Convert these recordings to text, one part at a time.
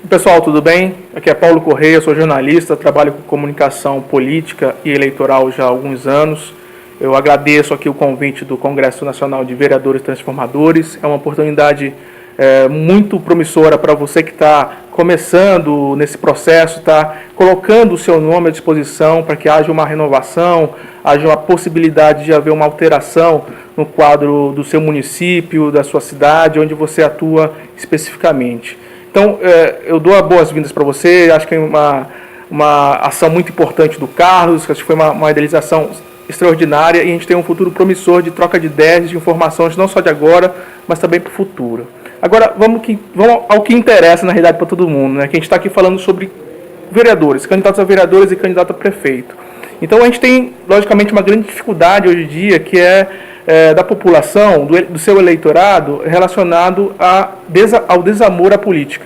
Pessoal, tudo bem? Aqui é Paulo Correia, sou jornalista, trabalho com comunicação política e eleitoral já há alguns anos. Eu agradeço aqui o convite do Congresso Nacional de Vereadores Transformadores. É uma oportunidade muito promissora para você que está começando nesse processo, está colocando o seu nome à disposição para que haja uma renovação, haja uma possibilidade de haver uma alteração no quadro do seu município, da sua cidade, onde você atua especificamente. Então, eu dou as boas-vindas para você. Acho que é uma ação muito importante do Carlos, acho que foi uma idealização extraordinária e a gente tem um futuro promissor de troca de ideias, de informações, não só de agora, mas também para o futuro. Agora, vamos ao que interessa, na realidade, para todo mundo, né? Que a gente está aqui falando sobre vereadores, candidatos a vereadores e candidato a prefeito. Então, a gente tem, logicamente, uma grande dificuldade hoje em dia, que da população, do seu eleitorado, relacionado ao desamor à política.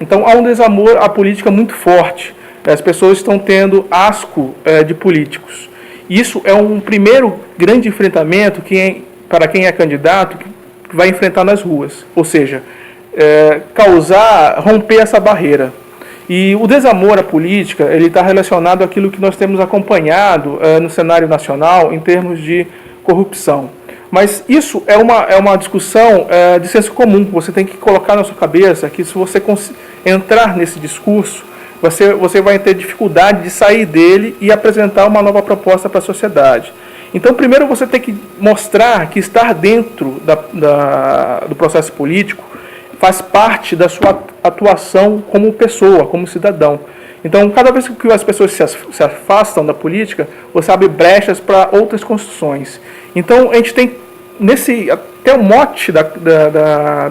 Então, há um desamor à política muito forte. As pessoas estão tendo asco de políticos. Isso é um primeiro grande enfrentamento para quem é candidato, que vai enfrentar nas ruas. Ou seja, romper essa barreira. E o desamor à política, ele está relacionado àquilo que nós temos acompanhado no cenário nacional em termos de corrupção. Mas isso é uma discussão de senso comum. Você tem que colocar na sua cabeça que se você entrar nesse discurso, você vai ter dificuldade de sair dele e apresentar uma nova proposta para a sociedade. Então, primeiro você tem que mostrar que estar dentro do processo político faz parte da sua atuação como pessoa, como cidadão. Então, cada vez que as pessoas se afastam da política, você abre brechas para outras construções. Então, a gente tem, até o mote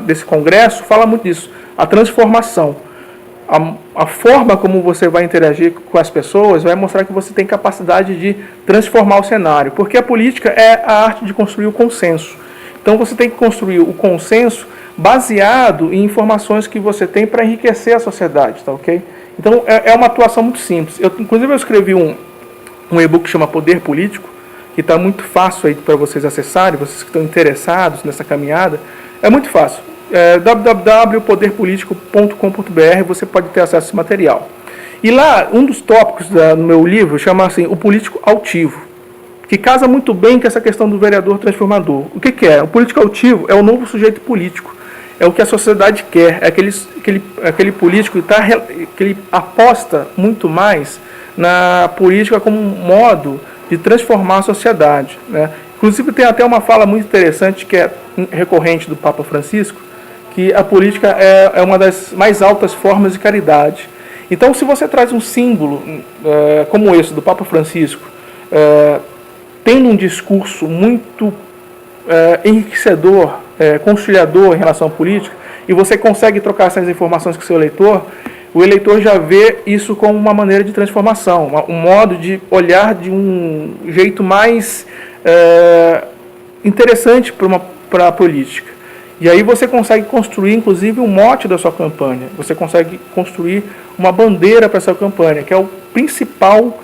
desse congresso fala muito disso, a transformação. A forma como você vai interagir com as pessoas vai mostrar que você tem capacidade de transformar o cenário, porque a política é a arte de construir o consenso. Então, você tem que construir o consenso baseado em informações que você tem para enriquecer a sociedade, tá ok? Então, é uma atuação muito simples. Inclusive, eu escrevi um e-book que chama Poder Político, que está muito fácil aí para vocês acessarem, vocês que estão interessados nessa caminhada. É muito fácil. www.poderpolitico.com.br, você pode ter acesso a esse material. E lá, um dos tópicos no meu livro chama assim, o político altivo, que casa muito bem com essa questão do vereador transformador. O que é? O político altivo é o novo sujeito político. É o que a sociedade quer, é aquele político que ele aposta muito mais na política como um modo de transformar a sociedade, né? Inclusive tem até uma fala muito interessante que é recorrente do Papa Francisco, que a política é uma das mais altas formas de caridade. Então, se você traz um símbolo como esse do Papa Francisco, tendo um discurso muito enriquecedor, conciliador em relação à política, e você consegue trocar essas informações com o seu eleitor, o eleitor já vê isso como uma maneira de transformação, um modo de olhar de um jeito mais interessante para a política. E aí você consegue construir, inclusive, um mote da sua campanha. Você consegue construir uma bandeira para essa campanha, que é o principal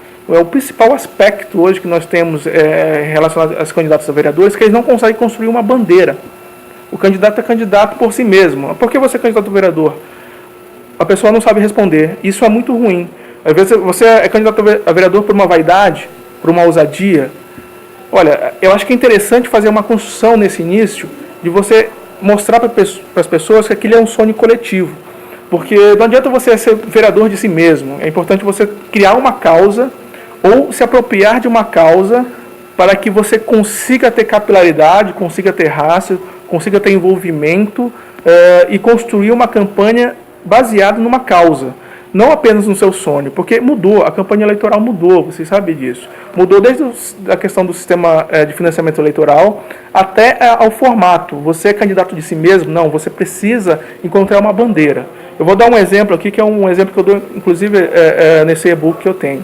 aspecto hoje que nós temos relacionado aos candidatos a vereadores, que eles não conseguem construir uma bandeira. O candidato é candidato por si mesmo. Por que você é candidato a vereador? A pessoa não sabe responder. Isso é muito ruim. Às vezes você é candidato a vereador por uma vaidade, por uma ousadia. Olha, eu acho que é interessante fazer uma construção nesse início, de você mostrar para as pessoas que aquilo é um sonho coletivo. Porque não adianta você ser vereador de si mesmo. É importante você criar uma causa ou se apropriar de uma causa para que você consiga ter capilaridade, consiga ter raça, consiga ter envolvimento e construir uma campanha baseada numa causa. Não apenas no seu sonho, porque mudou, a campanha eleitoral mudou, vocês sabem disso. Mudou desde a questão do sistema de financiamento eleitoral até ao formato. Você é candidato de si mesmo? Não, você precisa encontrar uma bandeira. Eu vou dar um exemplo aqui, que é um exemplo que eu dou, inclusive, nesse e-book que eu tenho.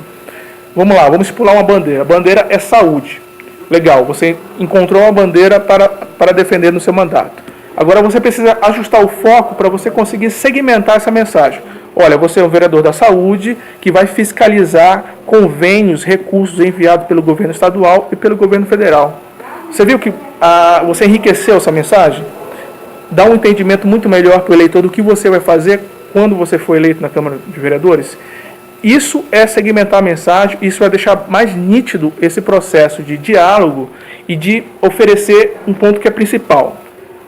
Vamos lá, vamos estipular uma bandeira. A bandeira é saúde. Legal, você encontrou uma bandeira para defender no seu mandato. Agora você precisa ajustar o foco para você conseguir segmentar essa mensagem. Olha, você é o vereador da saúde que vai fiscalizar convênios, recursos enviados pelo governo estadual e pelo governo federal. Você viu que você enriqueceu essa mensagem? Dá um entendimento muito melhor para o eleitor do que você vai fazer quando você for eleito na Câmara de Vereadores. Isso é segmentar a mensagem, isso vai deixar mais nítido esse processo de diálogo e de oferecer um ponto que é principal.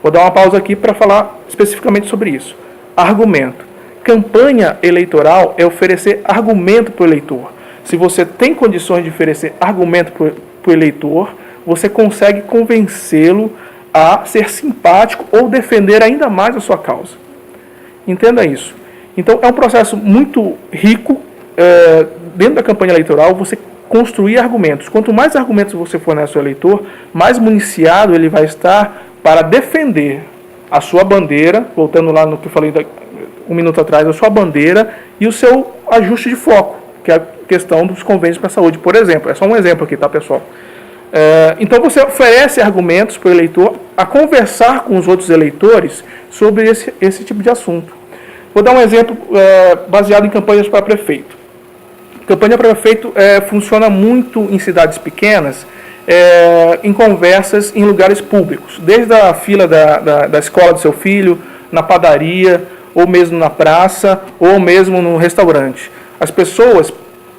Vou dar uma pausa aqui para falar especificamente sobre isso. Argumento. Campanha eleitoral é oferecer argumento para o eleitor. Se você tem condições de oferecer argumento para o eleitor, você consegue convencê-lo a ser simpático ou defender ainda mais a sua causa. Entenda isso. Então, é um processo muito rico. Dentro da campanha eleitoral, você construir argumentos. Quanto mais argumentos você fornece ao eleitor, mais municiado ele vai estar para defender a sua bandeira, voltando lá no que eu falei um minuto atrás, a sua bandeira e o seu ajuste de foco, que é a questão dos convênios para a saúde, por exemplo. É só um exemplo aqui, tá, pessoal? Então você oferece argumentos para o eleitor a conversar com os outros eleitores sobre esse tipo de assunto. Vou dar um exemplo baseado em campanhas para prefeito. Campanha para prefeito funciona muito em cidades pequenas, em conversas em lugares públicos, desde a fila da escola do seu filho, na padaria, ou mesmo na praça, ou mesmo no restaurante. As pessoas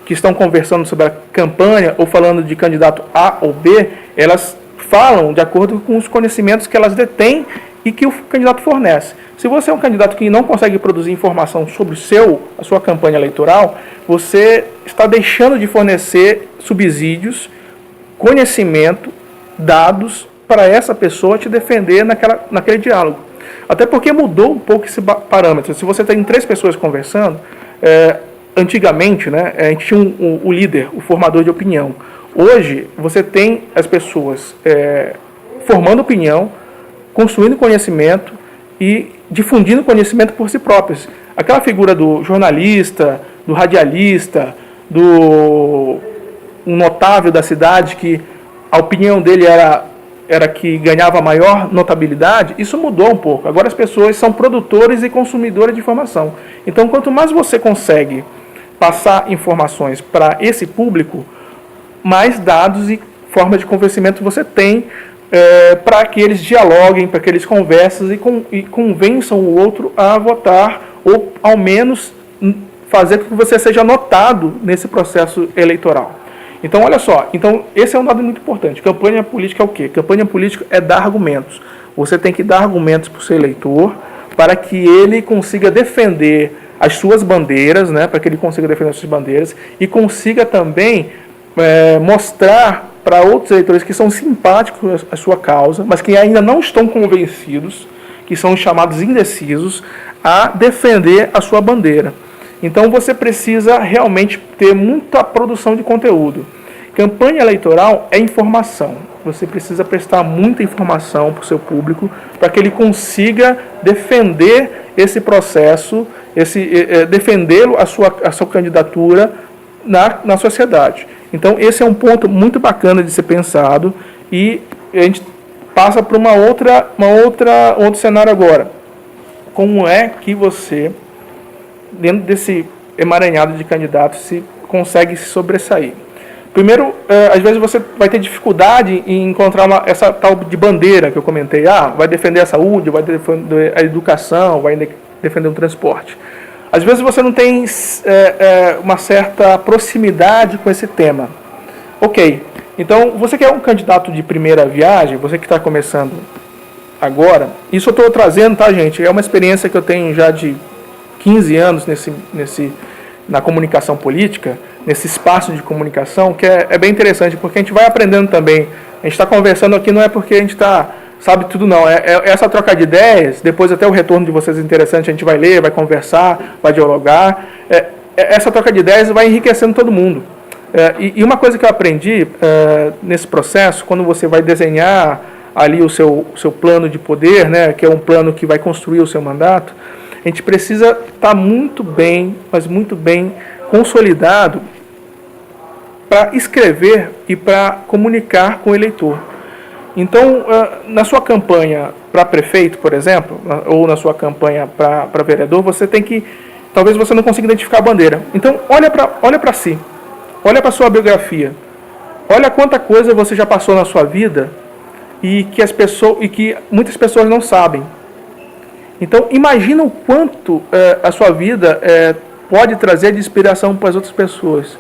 que estão conversando sobre a campanha ou falando de candidato A ou B, elas falam de acordo com os conhecimentos que elas detêm e que o candidato fornece. Se você é um candidato que não consegue produzir informação sobre a sua campanha eleitoral, você está deixando de fornecer subsídios, conhecimento, dados para essa pessoa te defender naquele diálogo. Até porque mudou um pouco esse parâmetro. Se você tem 3 pessoas conversando, antigamente, né, a gente tinha o líder, o formador de opinião. Hoje, você tem as pessoas formando opinião, construindo conhecimento e difundindo conhecimento por si próprias. Aquela figura do jornalista, do radialista, um notável da cidade, que a opinião dele era que ganhava maior notabilidade, isso mudou um pouco. Agora as pessoas são produtores e consumidores de informação. Então, quanto mais você consegue passar informações para esse público, mais dados e formas de convencimento você tem para que eles dialoguem, para que eles conversem e convençam o outro a votar, ou ao menos fazer com que você seja notado nesse processo eleitoral. Então, olha só, esse é um dado muito importante. Campanha política é o quê? Campanha política é dar argumentos. Você tem que dar argumentos para o seu eleitor para que ele consiga defender as suas bandeiras, né? Para que ele consiga defender as suas bandeiras e consiga também mostrar para outros eleitores que são simpáticos à sua causa, mas que ainda não estão convencidos, que são os chamados indecisos, a defender a sua bandeira. Então você precisa realmente ter muita produção de conteúdo. Campanha eleitoral é informação. Você precisa prestar muita informação para o seu público para que ele consiga defender esse processo, defendê-lo, a sua candidatura na sociedade. Então esse é um ponto muito bacana de ser pensado e a gente passa para outro cenário agora. Como é que você, dentro desse emaranhado de candidatos, se consegue se sobressair? Primeiro, às vezes você vai ter dificuldade em encontrar essa tal de bandeira que eu comentei. Vai defender a saúde, vai defender a educação, vai defender o transporte. Às vezes você não tem uma certa proximidade com esse tema. Ok, então você que é um candidato de primeira viagem, você que está começando agora, isso eu estou trazendo, tá, gente? É uma experiência que eu tenho já de 15 anos na comunicação política, nesse espaço de comunicação, que é bem interessante, porque a gente vai aprendendo também. A gente está conversando aqui, não é porque a gente sabe tudo, não. É essa troca de ideias, depois até o retorno de vocês é interessante, a gente vai ler, vai conversar, vai dialogar. Essa troca de ideias vai enriquecendo todo mundo. E uma coisa que eu aprendi nesse processo, quando você vai desenhar ali o seu plano de poder, né, que é um plano que vai construir o seu mandato, a gente precisa estar muito bem, mas muito bem consolidado para escrever e para comunicar com o eleitor. Então, na sua campanha para prefeito, por exemplo, ou na sua campanha para vereador, você tem que, talvez você não consiga identificar a bandeira. Então, olha para si, olha para a sua biografia, olha quanta coisa você já passou na sua vida e que muitas pessoas não sabem. Então, imagina o quanto a sua vida pode trazer de inspiração para as outras pessoas.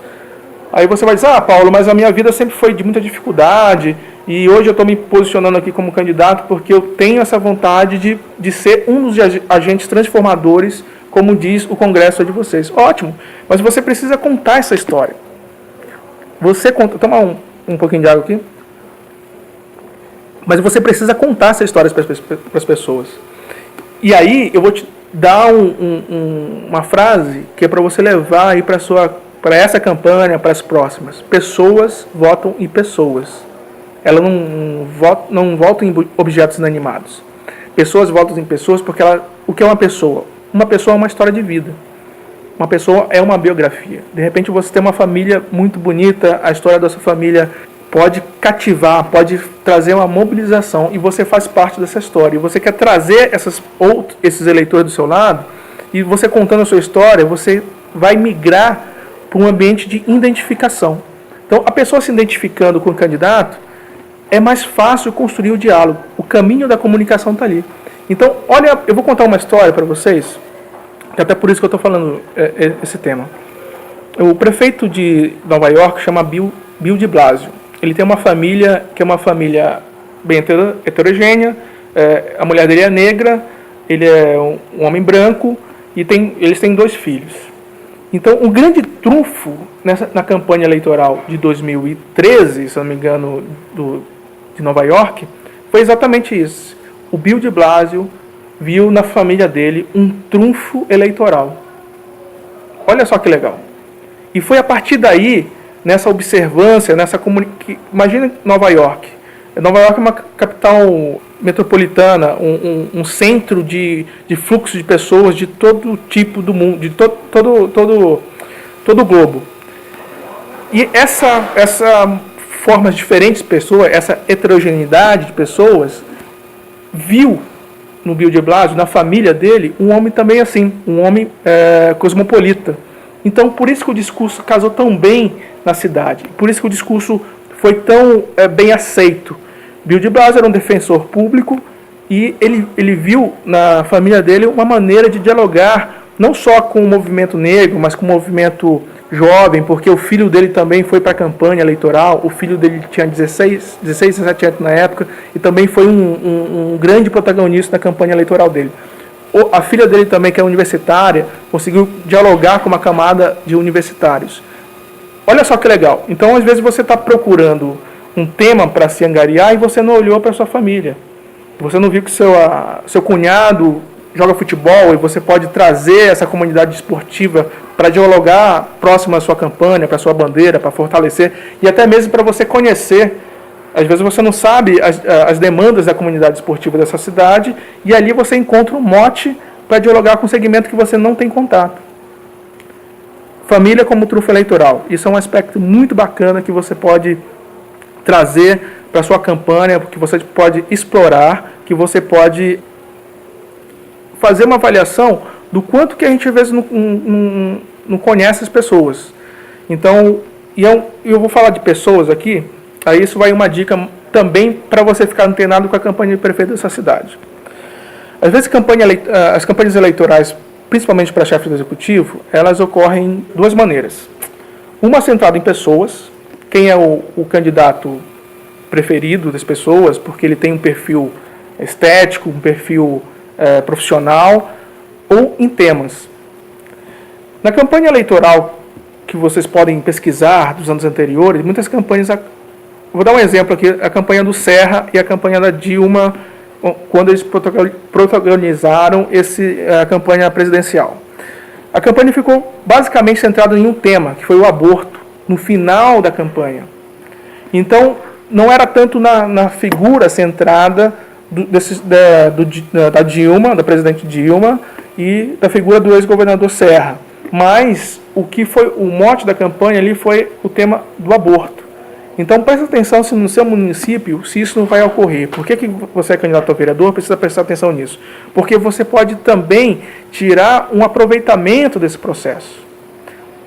Aí você vai dizer, Paulo, mas a minha vida sempre foi de muita dificuldade e hoje eu estou me posicionando aqui como candidato porque eu tenho essa vontade de ser um dos agentes transformadores, como diz o congresso de vocês. Ótimo, mas você precisa contar essa história. Você conta... Toma um pouquinho de água aqui. Mas você precisa contar essa história para as pessoas. E aí eu vou te dar uma frase que é para você levar aí para essa campanha, para as próximas. Pessoas votam em pessoas. Elas não votam em objetos inanimados. Pessoas votam em pessoas porque o que é uma pessoa? Uma pessoa é uma história de vida. Uma pessoa é uma biografia. De repente você tem uma família muito bonita, a história da sua família pode cativar, pode trazer uma mobilização e você faz parte dessa história. E você quer trazer esses eleitores do seu lado e você contando a sua história, você vai migrar para um ambiente de identificação. Então, a pessoa se identificando com o candidato, é mais fácil construir o diálogo. O caminho da comunicação está ali. Então, olha, eu vou contar uma história para vocês, que até por isso que eu estou falando esse tema. O prefeito de Nova York chama Bill de Blasio. Ele tem uma família que é uma família bem heterogênea, a mulher dele é negra, ele é um homem branco e eles têm 2 filhos. Então, o grande trunfo na campanha eleitoral de 2013, se não me engano, de Nova York, foi exatamente isso. O Bill de Blasio viu na família dele um trunfo eleitoral. Olha só que legal. E foi a partir daí, nessa observância, imagina Nova York. Nova York é uma capital metropolitana, um centro de fluxo de pessoas de todo tipo do mundo, de todo o globo. E essa formas diferentes de pessoas, essa heterogeneidade de pessoas, viu no Bill de Blasio, na família dele, um homem também assim, um homem cosmopolita. Então, por isso que o discurso casou tão bem na cidade, por isso que o discurso foi tão bem aceito. Bill de Blasio era um defensor público e ele viu na família dele uma maneira de dialogar não só com o movimento negro, mas com o movimento jovem, porque o filho dele também foi para a campanha eleitoral, o filho dele tinha 16, 17 anos na época, e também foi um grande protagonista na campanha eleitoral dele. A filha dele também, que é universitária, conseguiu dialogar com uma camada de universitários. Olha só que legal. Então, às vezes, você está procurando um tema para se angariar e você não olhou para a sua família. Você não viu que seu cunhado joga futebol e você pode trazer essa comunidade esportiva para dialogar próximo à sua campanha, para a sua bandeira, para fortalecer e até mesmo para você conhecer. Às vezes você não sabe as demandas da comunidade esportiva dessa cidade e ali você encontra um mote para dialogar com um segmento que você não tem contato. Família como trunfo eleitoral. Isso é um aspecto muito bacana que você pode trazer para a sua campanha, que você pode explorar, que você pode fazer uma avaliação do quanto que a gente às vezes não conhece as pessoas. Então, eu vou falar de pessoas aqui, aí isso vai uma dica também para você ficar antenado com a campanha de prefeito dessa cidade. Às vezes as campanhas eleitorais, principalmente para chefe do executivo, elas ocorrem de 2 maneiras. Uma centrada em pessoas, quem é o candidato preferido das pessoas, porque ele tem um perfil estético, um perfil profissional, ou em temas. Na campanha eleitoral que vocês podem pesquisar dos anos anteriores, muitas campanhas, vou dar um exemplo aqui, a campanha do Serra e a campanha da Dilma, quando eles protagonizaram a campanha presidencial. A campanha ficou basicamente centrada em um tema, que foi o aborto, no final da campanha. Então, não era tanto na figura centrada da Dilma, da presidente Dilma, e da figura do ex-governador Serra. Mas o que foi o mote da campanha ali foi o tema do aborto. Então preste atenção se no seu município, se isso não vai ocorrer. Por que você é candidato a vereador? Precisa prestar atenção nisso. Porque você pode também tirar um aproveitamento desse processo.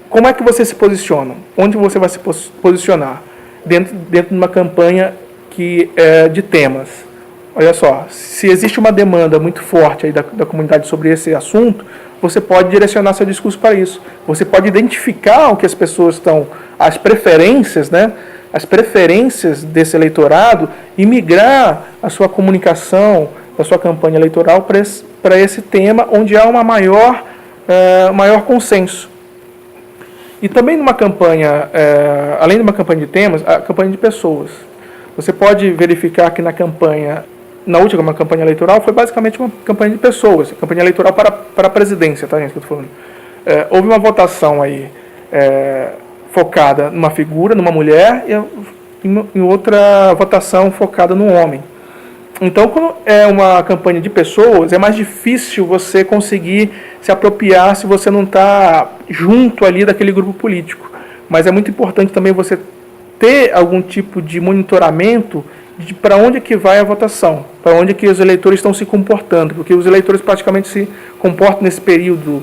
Como é que você se posiciona? Onde você vai se posicionar? Dentro de uma campanha de temas. Olha só, se existe uma demanda muito forte aí da comunidade sobre esse assunto, você pode direcionar seu discurso para isso. Você pode identificar o que as pessoas estão, as preferências, né? As preferências desse eleitorado e migrar a sua comunicação, a sua campanha eleitoral para esse tema onde há uma maior consenso. E também numa campanha, além de uma campanha de temas, a campanha de pessoas. Você pode verificar que na última campanha eleitoral foi basicamente uma campanha de pessoas, campanha eleitoral para a presidência, tá, gente, que eu estou falando. Houve uma votação aí focada numa figura, numa mulher, e outra votação focada no homem. Então, quando é uma campanha de pessoas, é mais difícil você conseguir se apropriar se você não está junto ali daquele grupo político. Mas é muito importante também você ter algum tipo de monitoramento de para onde é que vai a votação, para onde é que os eleitores estão se comportando, porque os eleitores praticamente se comportam nesse período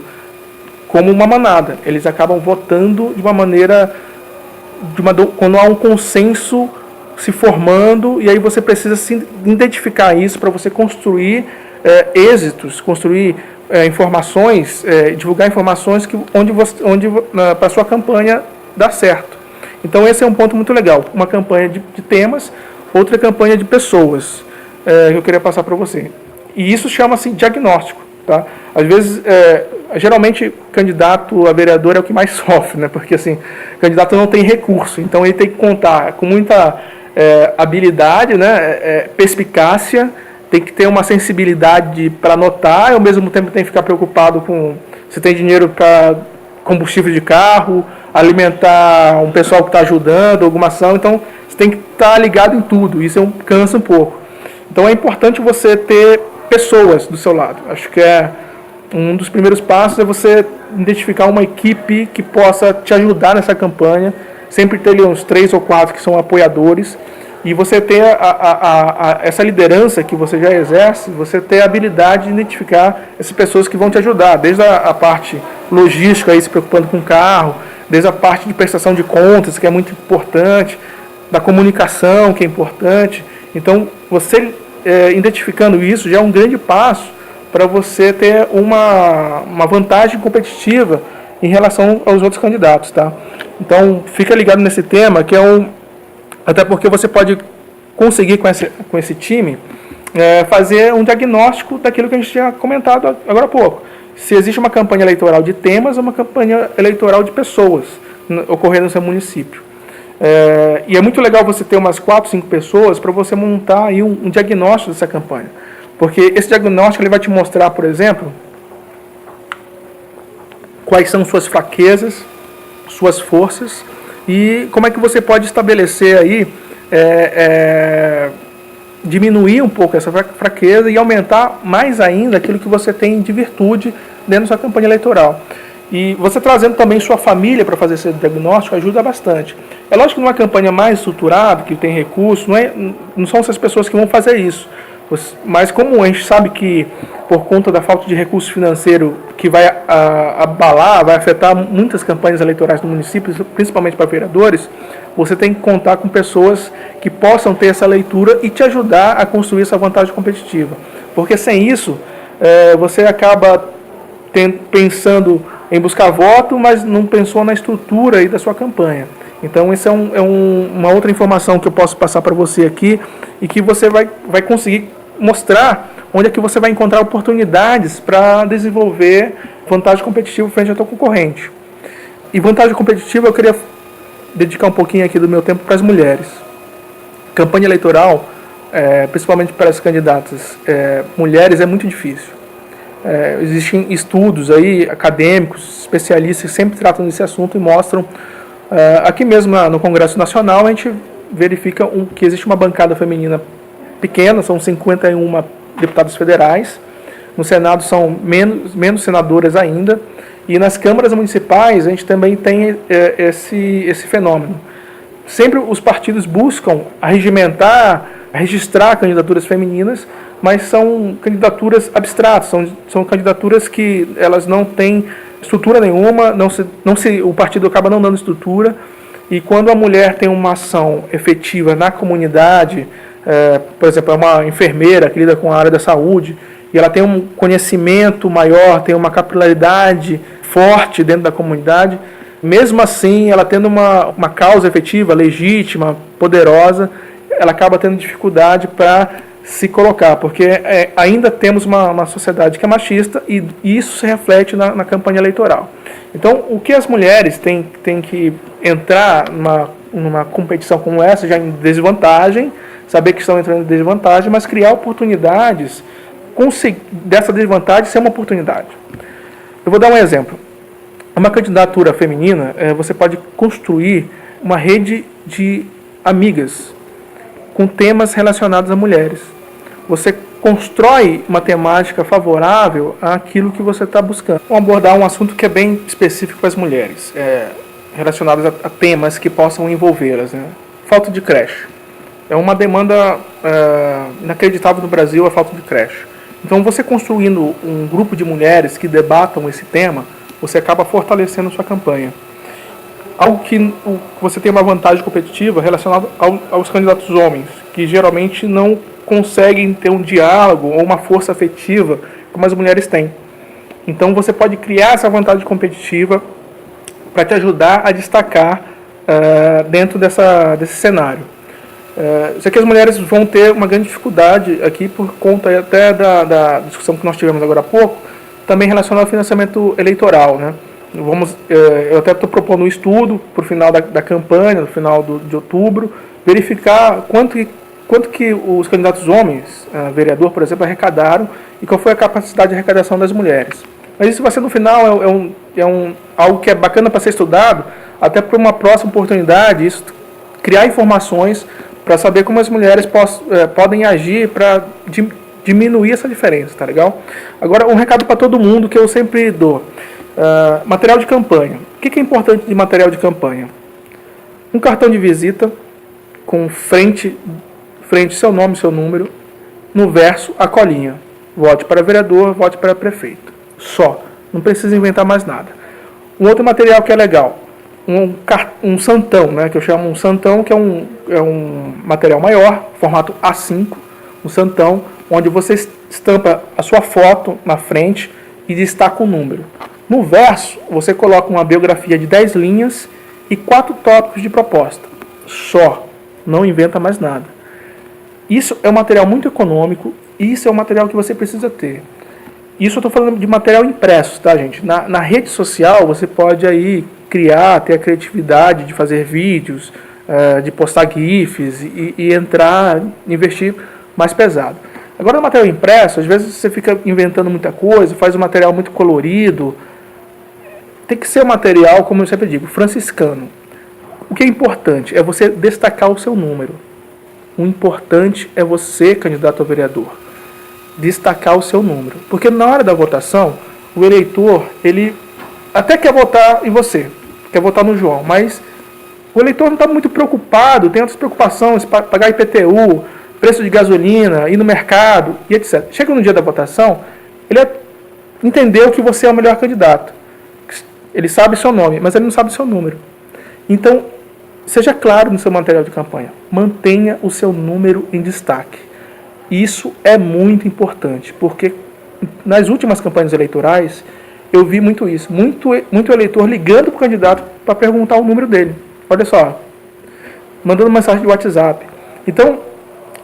como uma manada. Eles acabam votando de uma maneira, quando há um consenso se formando, e aí você precisa se identificar isso para você construir êxitos, construir informações, divulgar informações onde para a sua campanha dar certo. Então esse é um ponto muito legal, uma campanha de temas, outra campanha de pessoas, que eu queria passar para você. E isso chama-se diagnóstico. Tá? Às vezes, geralmente, candidato a vereador é o que mais sofre, né? Porque assim, o candidato não tem recurso, então ele tem que contar com muita habilidade, né? Perspicácia, tem que ter uma sensibilidade para anotar, e ao mesmo tempo tem que ficar preocupado com se tem dinheiro para combustível de carro, alimentar um pessoal que está ajudando, alguma ação, então você tem que estar ligado em tudo, isso cansa um pouco. Então é importante você ter pessoas do seu lado. Acho que um dos primeiros passos é você identificar uma equipe que possa te ajudar nessa campanha, sempre ter ali uns 3 ou 4 que são apoiadores, e você ter essa liderança que você já exerce, você ter a habilidade de identificar essas pessoas que vão te ajudar, desde a parte logística, aí, se preocupando com o carro, desde a parte de prestação de contas, que é muito importante, da comunicação, que é importante. Então, você identificando isso já é um grande passo para você ter uma vantagem competitiva em relação aos outros candidatos, tá? Então, fica ligado nesse tema, que até porque você pode conseguir com esse time fazer um diagnóstico daquilo que a gente tinha comentado agora há pouco. Se existe uma campanha eleitoral de temas ou uma campanha eleitoral de pessoas ocorrendo no seu município. E é muito legal você ter umas 4, 5 pessoas para você montar aí um diagnóstico dessa campanha. Porque esse diagnóstico ele vai te mostrar, por exemplo, quais são suas fraquezas, suas forças, e como é que você pode estabelecer aí, diminuir um pouco essa fraqueza e aumentar mais ainda aquilo que você tem de virtude dentro da sua campanha eleitoral. E você trazendo também sua família para fazer esse diagnóstico ajuda bastante. É lógico que numa campanha mais estruturada, que tem recursos, não são essas pessoas que vão fazer isso. Mas como a gente sabe que, por conta da falta de recurso financeiro que vai abalar, vai afetar muitas campanhas eleitorais no município, principalmente para vereadores, você tem que contar com pessoas que possam ter essa leitura e te ajudar a construir essa vantagem competitiva. Porque sem isso, você acaba pensando em buscar voto, mas não pensou na estrutura aí da sua campanha. Então, essa uma outra informação que eu posso passar para você aqui e que você vai conseguir mostrar onde é que você vai encontrar oportunidades para desenvolver vantagem competitiva frente ao seu concorrente. E vantagem competitiva eu queria dedicar um pouquinho aqui do meu tempo para as mulheres. Campanha eleitoral, principalmente para as candidatas mulheres, é muito difícil. Existem estudos aí, acadêmicos, especialistas que sempre tratam desse assunto e mostram. Aqui mesmo no Congresso Nacional a gente verifica que existe uma bancada feminina pequena, são 51 deputados federais. No Senado são menos senadoras ainda. E nas câmaras municipais a gente também tem esse fenômeno. Sempre os partidos buscam registrar candidaturas femininas, mas são candidaturas abstratas, são candidaturas que elas não têm estrutura nenhuma, o partido acaba não dando estrutura, e quando a mulher tem uma ação efetiva na comunidade, por exemplo, é uma enfermeira que lida com a área da saúde, e ela tem um conhecimento maior, tem uma capilaridade forte dentro da comunidade, mesmo assim, ela tendo uma causa efetiva, legítima, poderosa, ela acaba tendo dificuldade para se colocar, porque ainda temos uma sociedade que é machista e isso se reflete na campanha eleitoral. Então, o que as mulheres têm que entrar numa competição como essa, já em desvantagem, saber que estão entrando em desvantagem, mas criar oportunidades, dessa desvantagem ser uma oportunidade. Eu vou dar um exemplo. Uma candidatura feminina, você pode construir uma rede de amigas com temas relacionados a mulheres. Você constrói uma temática favorável àquilo que você está buscando. Vamos abordar um assunto que é bem específico para as mulheres, relacionados a temas que possam envolvê-las, né? Falta de creche. É uma demanda inacreditável no Brasil, a falta de creche. Então, você construindo um grupo de mulheres que debatam esse tema, você acaba fortalecendo sua campanha. Algo que você tem uma vantagem competitiva relacionada aos candidatos homens, que geralmente não conseguem ter um diálogo ou uma força afetiva como as mulheres têm. Então você pode criar essa vantagem competitiva para te ajudar a destacar dentro desse cenário. Sei que as mulheres vão ter uma grande dificuldade aqui por conta até da discussão que nós tivemos agora há pouco, também relacionada ao financiamento eleitoral, né? Eu até estou propondo um estudo para o final da campanha, no final de outubro, verificar quanto que os candidatos homens, vereador, por exemplo, arrecadaram e qual foi a capacidade de arrecadação das mulheres. Mas isso vai ser no final, algo que é bacana para ser estudado, até para uma próxima oportunidade, isso, criar informações para saber como as mulheres podem agir para diminuir essa diferença, tá legal? Agora, um recado para todo mundo que eu sempre dou. Material de campanha. O que é importante de material de campanha? Um cartão de visita com frente seu nome, seu número, no verso a colinha. Vote para vereador, vote para prefeito. Só. Não precisa inventar mais nada. Um outro material que é legal. Um santão, né, que eu chamo um santão, que é um material maior, formato A5, um santão, onde você estampa a sua foto na frente e destaca o número. No verso, você coloca uma biografia de 10 linhas e 4 tópicos de proposta. Só. Não inventa mais nada. Isso é um material muito econômico e isso é um material que você precisa ter. Isso eu estou falando de material impresso, tá, gente? Na rede social, você pode aí criar, ter a criatividade de fazer vídeos, de postar GIFs e entrar, investir mais pesado. Agora, no material impresso, às vezes você fica inventando muita coisa, faz um material muito colorido. Tem que ser um material, como eu sempre digo, franciscano. O que é importante é você destacar o seu número. O importante é você, candidato a vereador, destacar o seu número. Porque na hora da votação, o eleitor, ele até quer votar em você, quer votar no João, mas o eleitor não está muito preocupado, tem outras preocupações, pagar IPTU, preço de gasolina, ir no mercado e etc. Chega no dia da votação, ele entendeu que você é o melhor candidato. Ele sabe seu nome, mas ele não sabe o seu número. Então, seja claro no seu material de campanha. Mantenha o seu número em destaque. Isso é muito importante, porque nas últimas campanhas eleitorais, eu vi muito isso. Muito eleitor ligando para o candidato para perguntar o número dele. Olha só, mandando mensagem de WhatsApp. Então,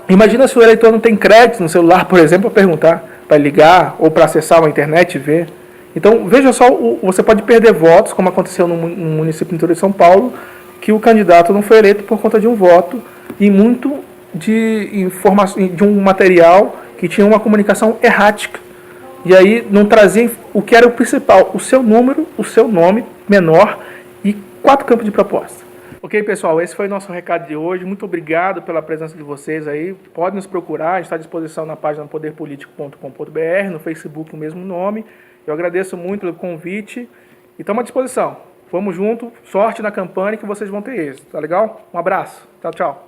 imagina se o eleitor não tem crédito no celular, por exemplo, para perguntar, para ligar ou para acessar uma internet e ver. Então, veja só, você pode perder votos, como aconteceu no município do interior de São Paulo, que o candidato não foi eleito por conta de um voto e muito de um material que tinha uma comunicação errática. E aí não trazia o que era o principal, o seu número, o seu nome menor e 4 campos de proposta. Ok, pessoal, esse foi o nosso recado de hoje. Muito obrigado pela presença de vocês aí. Pode nos procurar, está à disposição na página poderpolitico.com.br, no Facebook o mesmo nome. Eu agradeço muito pelo convite e estamos à disposição. Vamos junto, sorte na campanha que vocês vão ter êxito, tá legal? Um abraço, tchau, tchau.